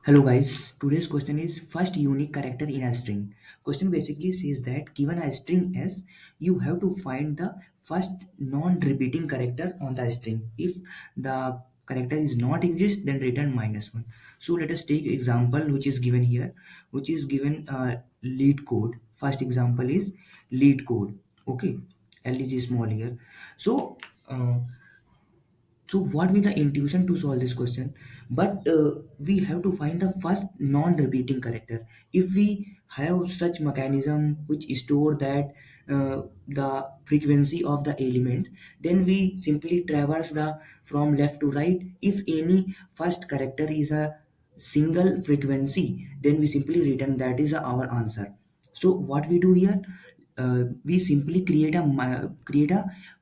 Hello guys, today's question is first unique character in a string. Question basically says that given a string S, you have to find the first non-repeating character on the string. If the character is not exist, then return -1. So let us take example which is given here, which is given lead code. First example is lead code. Okay, L is small here. So so what be the intuition to solve this question? But we have to find the first non-repeating character. If we have such mechanism which store that the frequency of the element, then we simply traverse the from left to right. If any first character is a single frequency, then we simply return that is our answer. So what we do here, we simply create a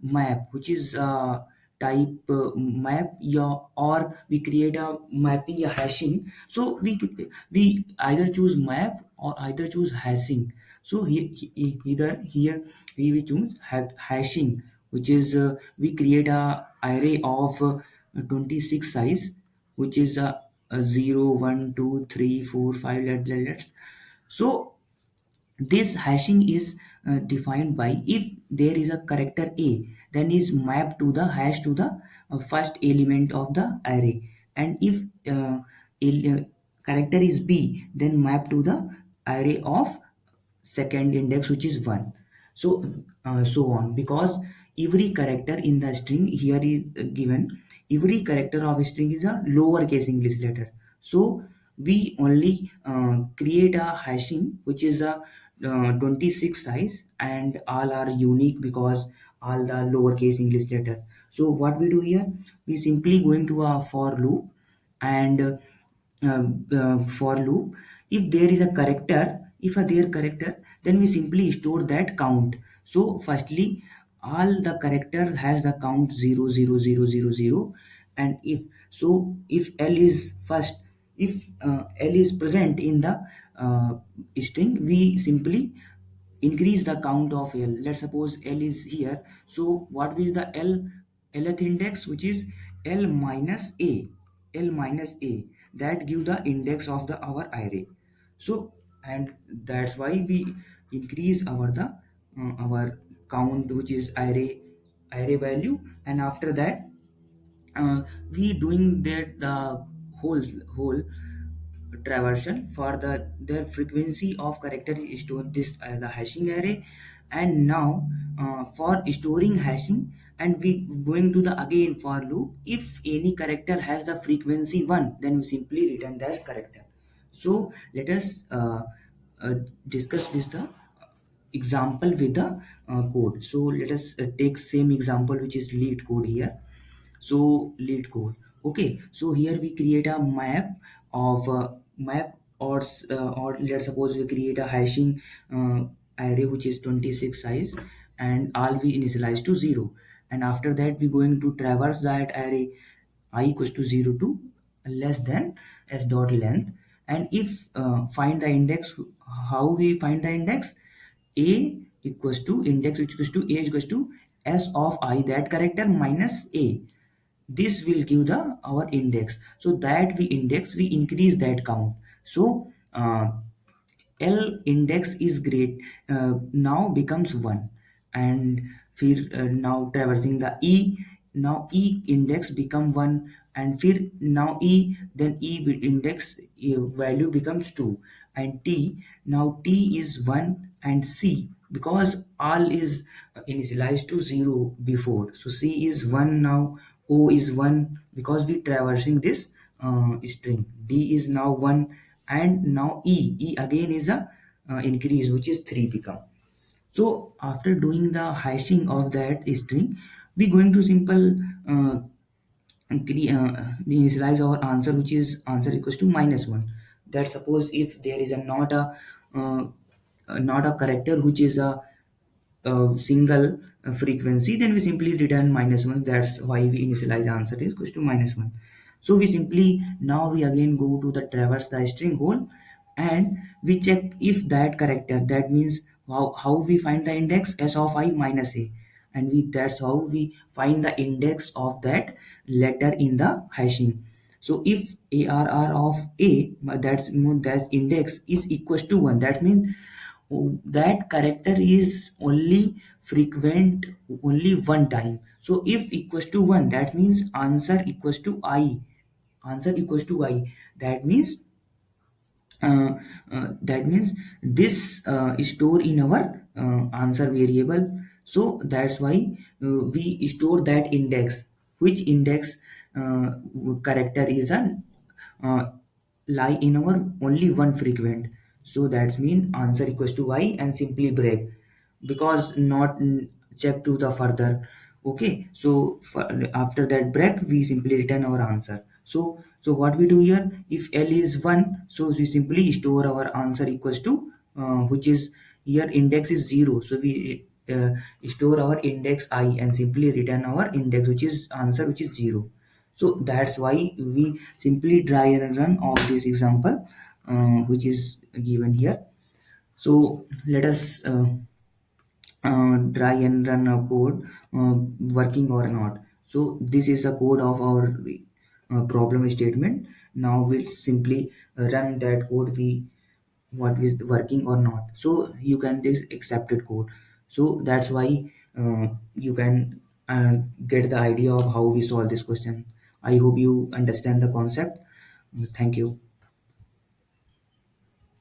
map which is type map, yeah, or we create a mapping, a hashing. So we either choose map or either choose hashing. So either here we will choose hashing, which is we create a array of 26 size, which is a 0 1 2 3 4 5. Let's so this hashing is defined by if there is a character A, then is mapped to the hash to the first element of the array, and if el- character is B, then map to the array of second index which is 1. So so on, because every character in the string here is given, every character of a string is a lowercase English letter. So we only create a hashing which is a 26 size, and all are unique because all the lowercase English letter. So what we do here, we simply go into a for loop, and for loop, if there is a character, if a there character, then we simply store that count. So firstly, all the character has the count 0 0 0 0 0, and if so, if L is first, if L is present in the string, we simply increase the count of L. Let's suppose L is here. So what will the Lth index, which is L minus A, L minus A, that give the index of the our array. So and that's why we increase our count, which is array value, and after that we doing that the whole traversal for their frequency of character is stored this the hashing array. And now for storing hashing, and we going to the again for loop, if any character has the frequency 1, then we simply return that character. So let us uh, discuss with the example with the code. So let us take same example which is lead code here. So lead code, okay, so here we create a map of map, or let's suppose we create a hashing array which is 26 size, and all we initialize to 0, and after that we going to traverse that array I equals to 0 to less than s dot length. And if find the index, how we find the index, a equals to index which equals to a equals to s of I, that character minus a. This will give the our index, so that we index, we increase that count. So L index is great, now becomes 1, and now traversing the E, now E index become 1, and now E, then index value becomes 2, and T, now T is 1, and C, because all is initialized to 0 before, so C is 1 now, O is 1 because we traversing this string, D is now 1, and now E again is a increase which is 3 become. So after doing the hashing of that string, we going to simple initialize our answer, which is answer equals to -1. That suppose if there is a uh, not a character which is a single frequency, then we simply return -1. That's why we initialize answer is equals to -1. So we simply, now we again go to the traverse the string whole, and we check if that character, that means how we find the index s of I minus a, and we, that's how we find the index of that letter in the hashing. So if ARR of A, that index is equals to 1, that means that character is only frequent only one time. So if equals to 1, that means answer equals to I. That means that means this is stored in our answer variable. So that's why we store that index, which index uh, character is an uh, lie in our only one frequent. So that's mean answer equals to I and simply break, because not check to the further. Okay, so after that break we simply return our answer. So what we do here, if L is 1, so we simply store our answer equals to which is here index is 0, so we store our index I and simply return our index which is answer which is 0. So that's why we simply try and run of this example which is given here. So let us try and run a code working or not. So this is the code of our problem statement. Now we'll simply run that code, we what is working or not. So you can this accepted code. So that's why you can get the idea of how we solve this question. I hope you understand the concept. Thank you.